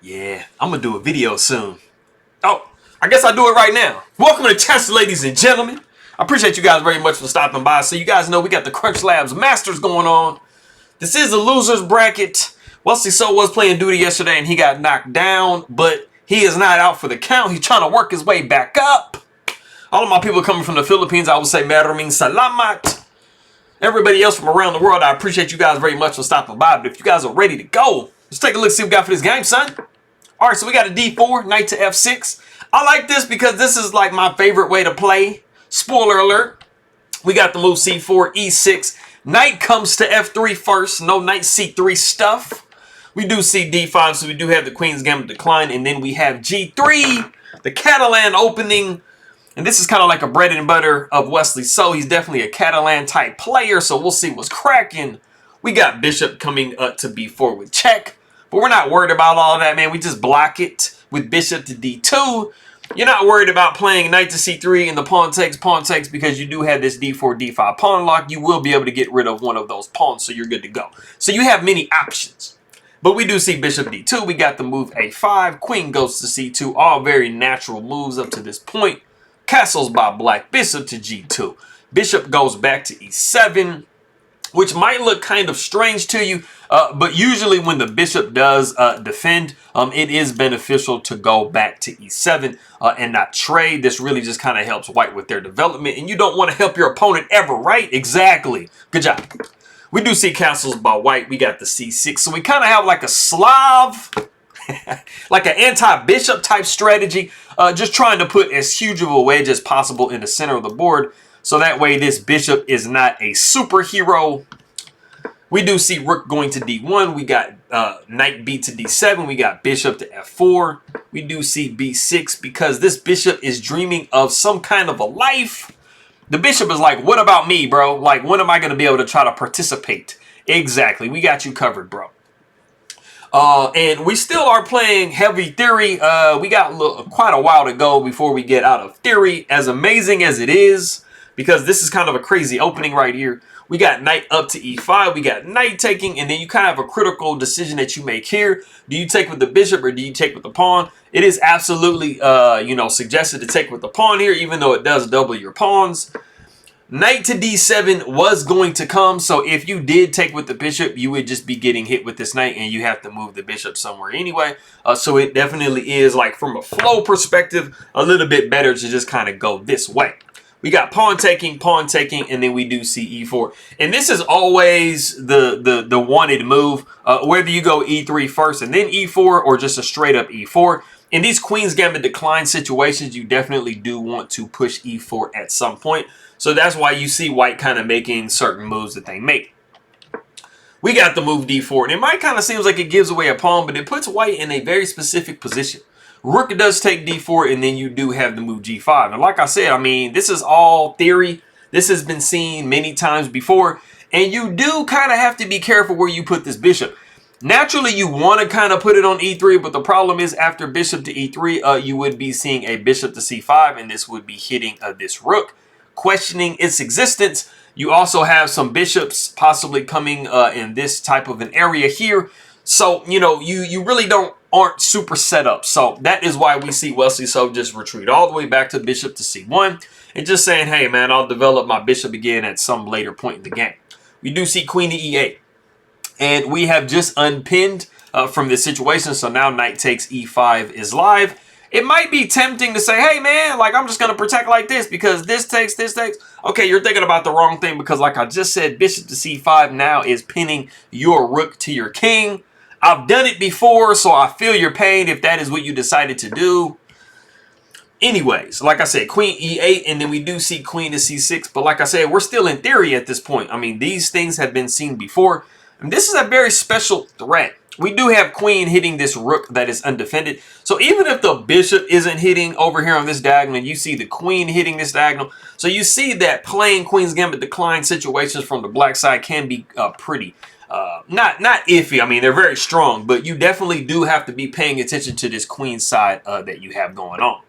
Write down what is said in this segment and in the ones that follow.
Yeah, I'm gonna do a video soon. Oh, I guess I'll do it right now. Welcome to test, ladies and gentlemen. I appreciate you guys very much for stopping by. So you guys know we got the Crunchlabs Masters going on. This is a loser's bracket. Wesley So was playing duty yesterday and he got knocked down, but he is not out for the count. He's trying to work his way back up. All of my people coming from the Philippines, I would say maraming salamat. Everybody else from around the world, I appreciate you guys very much for stopping by. But if you guys are ready to go, let's take a look, see what we got for this game, son. All right, so we got a D4, knight to F6. I like this because this is like my favorite way to play. Spoiler alert. We got the move C4, E6. Knight comes to F3 first. No knight C3 stuff. We do see D5, so we do have the Queen's Gambit decline. And then we have G3, the Catalan opening. And this is kind of like a bread and butter of Wesley So. He's definitely a Catalan type player, so we'll see what's cracking. We got Bishop coming up to B4 with check. But we're not worried about all of that, man. We just block it with Bishop to D2. You're not worried about playing knight to C3 and the pawn takes because you do have this D4, D5 pawn lock. You will be able to get rid of one of those pawns, so you're good to go. So you have many options. But we do see Bishop D2. We got the move A5. Queen goes to C2. All very natural moves up to this point. Castles by black. Bishop to G2. Bishop goes back to E7, which might look kind of strange to you. But usually when the bishop does defend, it is beneficial to go back to E7 and not trade. This really just kind of helps white with their development. And you don't want to help your opponent ever, right? Exactly. Good job. We do see castles by white. We got the C6. So we kind of have like a Slav, like an anti-bishop type strategy. Just trying to put as huge of a wedge as possible in the center of the board. So that way this bishop is not a superhero. We do see rook going to D1. We got knight B to D7. We got bishop to F4. We do see B6 because this bishop is dreaming of some kind of a life. The bishop is like, what about me, bro? Like, when am I going to be able to try to participate? Exactly. We got you covered, bro. And we still are playing heavy theory. We got quite a while to go before we get out of theory, as amazing as it is, because this is kind of a crazy opening right here. We got knight up to E5. We got knight taking, and then you kind of have a critical decision that you make here. Do you take with the bishop or do you take with the pawn? It is absolutely, suggested to take with the pawn here, even though it does double your pawns. Knight to D7 was going to come, so if you did take with the bishop, you would just be getting hit with this knight, and you have to move the bishop somewhere anyway. So it definitely is, like, from a flow perspective, a little bit better to just kind of go this way. We got pawn taking, and then we do see E4. And this is always the wanted move, whether you go E3 first and then E4 or just a straight up E4. In these Queen's Gambit decline situations, you definitely do want to push E4 at some point. So that's why you see white kind of making certain moves that they make. We got the move D4, and it might kind of seems like it gives away a pawn, but it puts white in a very specific position. Rook does take D4, and then you do have the move G5. And like I said, I mean, this is all theory. This has been seen many times before. And you do kind of have to be careful where you put this bishop. Naturally, you want to kind of put it on E3, but the problem is after bishop to E3, you would be seeing a bishop to C5, and this would be hitting this rook, questioning its existence. You also have some bishops possibly coming in this type of an area here. So, you know, you really aren't super set up. So that is why we see Wesley So just retreat all the way back to bishop to C1 and just saying, hey, man, I'll develop my bishop again at some later point in the game. We do see queen to E8. And we have just unpinned from this situation. So now knight takes E5 is live. It might be tempting to say, hey, man, like, I'm just going to protect like this because this takes, this takes. Okay, you're thinking about the wrong thing because, like I just said, bishop to C5 now is pinning your rook to your king. I've done it before, so I feel your pain if that is what you decided to do. Anyways, like I said, queen E8, and then we do see queen to C6. But like I said, we're still in theory at this point. I mean, these things have been seen before. And this is a very special threat. We do have queen hitting this rook that is undefended. So even if the bishop isn't hitting over here on this diagonal, you see the queen hitting this diagonal. So you see that playing Queen's Gambit decline situations from the black side can be pretty not iffy. I mean, they're very strong, but you definitely do have to be paying attention to this queen side that you have going on.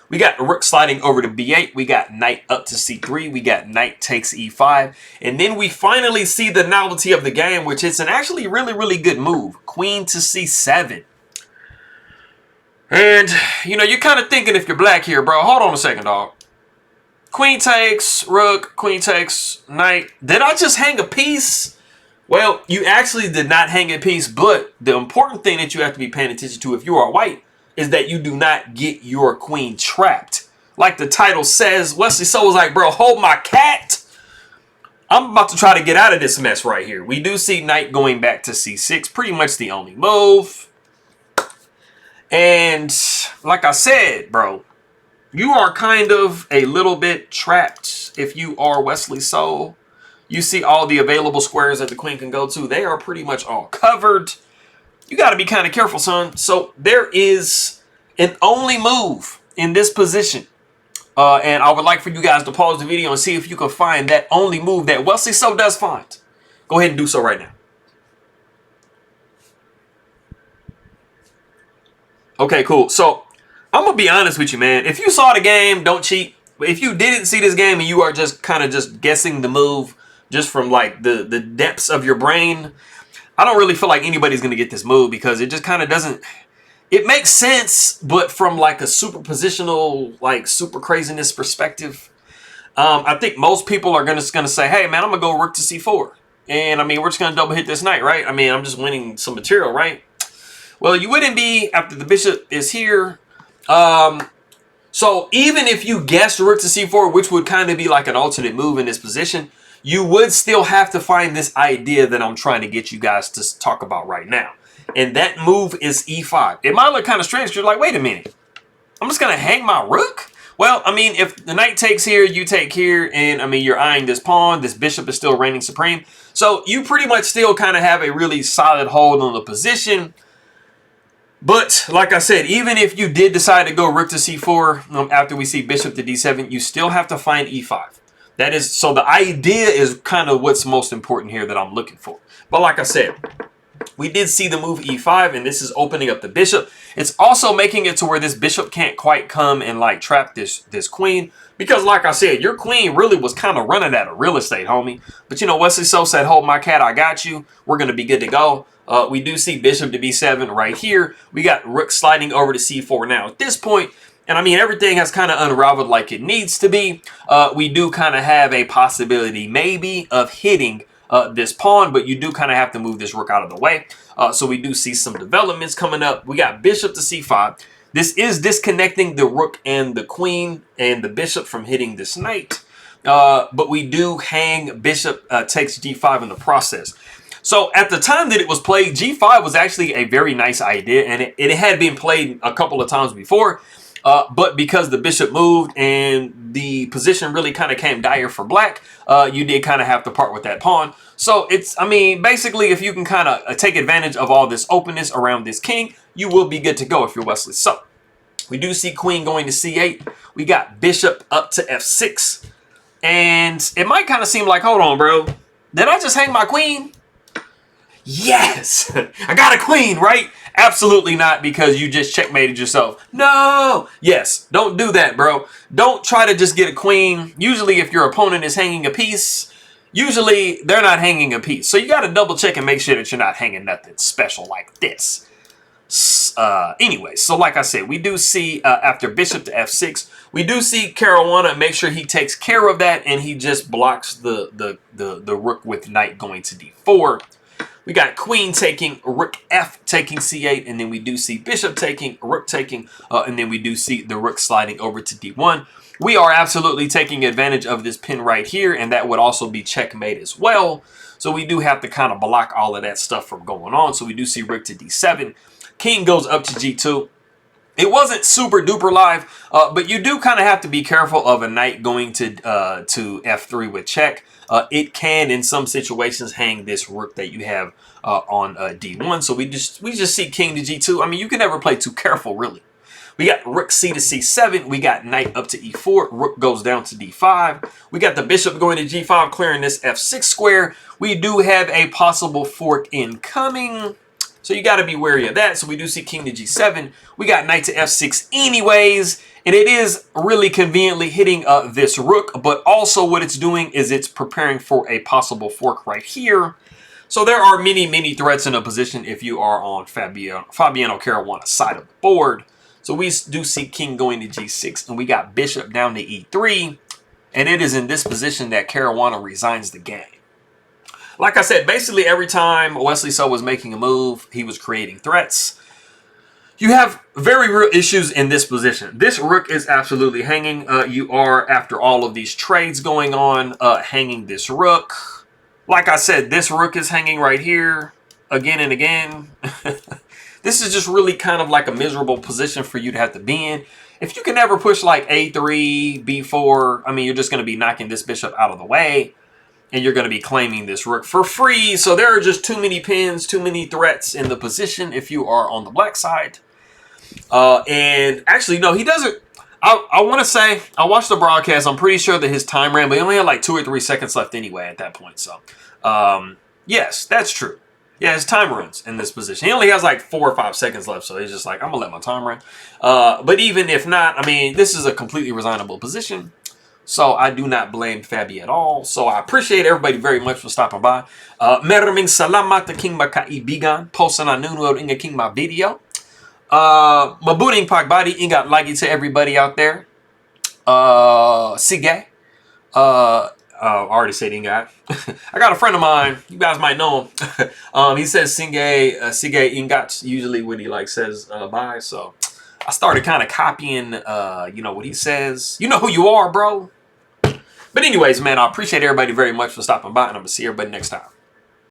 We got rook sliding over to b8. We got knight up to c3. We got knight takes e5. And then we finally see the novelty of the game, which is an actually really, really good move. Queen to c7. And, you know, you're kind of thinking if you're black here, bro. Hold on a second, dog. Queen takes, rook, queen takes, knight. Did I just hang a piece? Well, you actually did not hang a piece, but the important thing that you have to be paying attention to if you are white is that you do not get your queen trapped. Like the title says, Wesley So was like, bro, hold my cat. I'm about to try to get out of this mess right here. We do see knight going back to c6, pretty much the only move. And like I said, bro, you are kind of a little bit trapped if you are Wesley So. You see all the available squares that the queen can go to. They are pretty much all covered. You got to be kind of careful, son. So there is an only move in this position. And I would like for you guys to pause the video and see if you can find that only move that Wesley So does find. Go ahead and do so right now. Okay, cool. So I'm going to be honest with you, man. If you saw the game, don't cheat. If you didn't see this game and you are just kind of just guessing the move just from like the depths of your brain, I don't really feel like anybody's going to get this move because it just kind of doesn't. It makes sense, but from like a superpositional, like super craziness perspective, I think most people are just going to say, hey, man, I'm going to go rook to c4. And I mean, we're just going to double hit this knight, right? I mean, I'm just winning some material, right? Well, you wouldn't be after the bishop is here. So even if you guessed rook to c4, which would kind of be like an alternate move in this position, you would still have to find this idea that I'm trying to get you guys to talk about right now. And that move is e5. It might look kind of strange. You're like, wait a minute. I'm just going to hang my rook? Well, I mean, if the knight takes here, you take here. And, I mean, you're eyeing this pawn. This bishop is still reigning supreme. So you pretty much still kind of have a really solid hold on the position. But, like I said, even if you did decide to go rook to c4 after we see bishop to d7, you still have to find e5. That is, so the idea is kind of what's most important here that I'm looking for. But like I said, we did see the move e5, and this is opening up the bishop. It's also making it to where this bishop can't quite come and like trap this queen. Because like I said, your queen really was kind of running out of real estate, homie. But you know, Wesley So said, hold my cat, I got you. We're going to be good to go. We do see bishop to b7 right here. We got rook sliding over to c4 now. At this point, and I mean, everything has kind of unraveled like it needs to be. We do kind of have a possibility maybe of hitting this pawn, but you do kind of have to move this rook out of the way. So we do see some developments coming up. We got bishop to c5. This is disconnecting the rook and the queen and the bishop from hitting this knight. But we do hang bishop takes g5 in the process. So at the time that it was played, g5 was actually a very nice idea, and it had been played a couple of times before. But because the bishop moved and the position really kind of came dire for black, you did kind of have to part with that pawn. So it's, I mean, basically, if you can kind of take advantage of all this openness around this king, you will be good to go if you're Wesley So. We do see queen going to c8. We got bishop up to f6. And it might kind of seem like, hold on, bro. Did I just hang my queen? Yes, I got a queen, right? Absolutely not, because you just checkmated yourself. No. Yes, don't do that, bro. Don't try to just get a queen. Usually if your opponent is hanging a piece, usually they're not hanging a piece. So you got to double check and make sure that you're not hanging nothing special like this. Anyway, so like I said, we do see after bishop to f6, we do see Caruana make sure he takes care of that, and he just blocks the rook with knight going to d4. We got queen taking, rook f taking c8, and then we do see bishop taking, rook taking, and then we do see the rook sliding over to d1. We are absolutely taking advantage of this pin right here, and that would also be checkmate as well. So we do have to kind of block all of that stuff from going on. So we do see rook to d7. King goes up to g2. It wasn't super duper live, but you do kind of have to be careful of a knight going to f3 with check. It can, in some situations, hang this rook that you have on d1. So we just see king to g2. I mean, you can never play too careful, really. We got rook c to c7. We got knight up to e4. Rook goes down to d5. We got the bishop going to g5, clearing this f6 square. We do have a possible fork incoming, so you got to be wary of that. So we do see king to g7. We got knight to f6 anyways. And it is really conveniently hitting this rook. But also what it's doing is it's preparing for a possible fork right here. So there are many, many threats in a position if you are on Fabiano Caruana's side of the board. So we do see king going to g6, and we got bishop down to e3. And it is in this position that Caruana resigns the game. Like I said, basically every time Wesley So was making a move, he was creating threats. You have very real issues in this position. This rook is absolutely hanging. You are, after all of these trades going on, hanging this rook. Like I said, this rook is hanging right here again and again. This is just really kind of like a miserable position for you to have to be in. If you can ever push like a3, b4, I mean, you're just going to be knocking this bishop out of the way. And you're going to be claiming this rook for free. So there are just too many pins, too many threats in the position if you are on the black side. And actually, no, he doesn't. I want to say, I watched the broadcast. I'm pretty sure that his time ran, but he only had like 2 or 3 seconds left anyway at that point. So, yes, that's true. Yeah, his time runs in this position. He only has like 4 or 5 seconds left. So he's just like, I'm going to let my time run. But even if not, I mean, this is a completely resignable position. So I do not blame Fabi at all. So I appreciate everybody very much for stopping by. Maraming salamat na king makaibigan. Post na nanonood inga king ma video. Mabuting pagbati ingat lagi to everybody out there. Sige. I already said ingat. I got a friend of mine. You guys might know him. He says sige ingat usually when he like says bye. So I started kind of copying, you know, what he says. You know who you are, bro. But anyways, man, I appreciate everybody very much for stopping by, and I'm going to see everybody next time.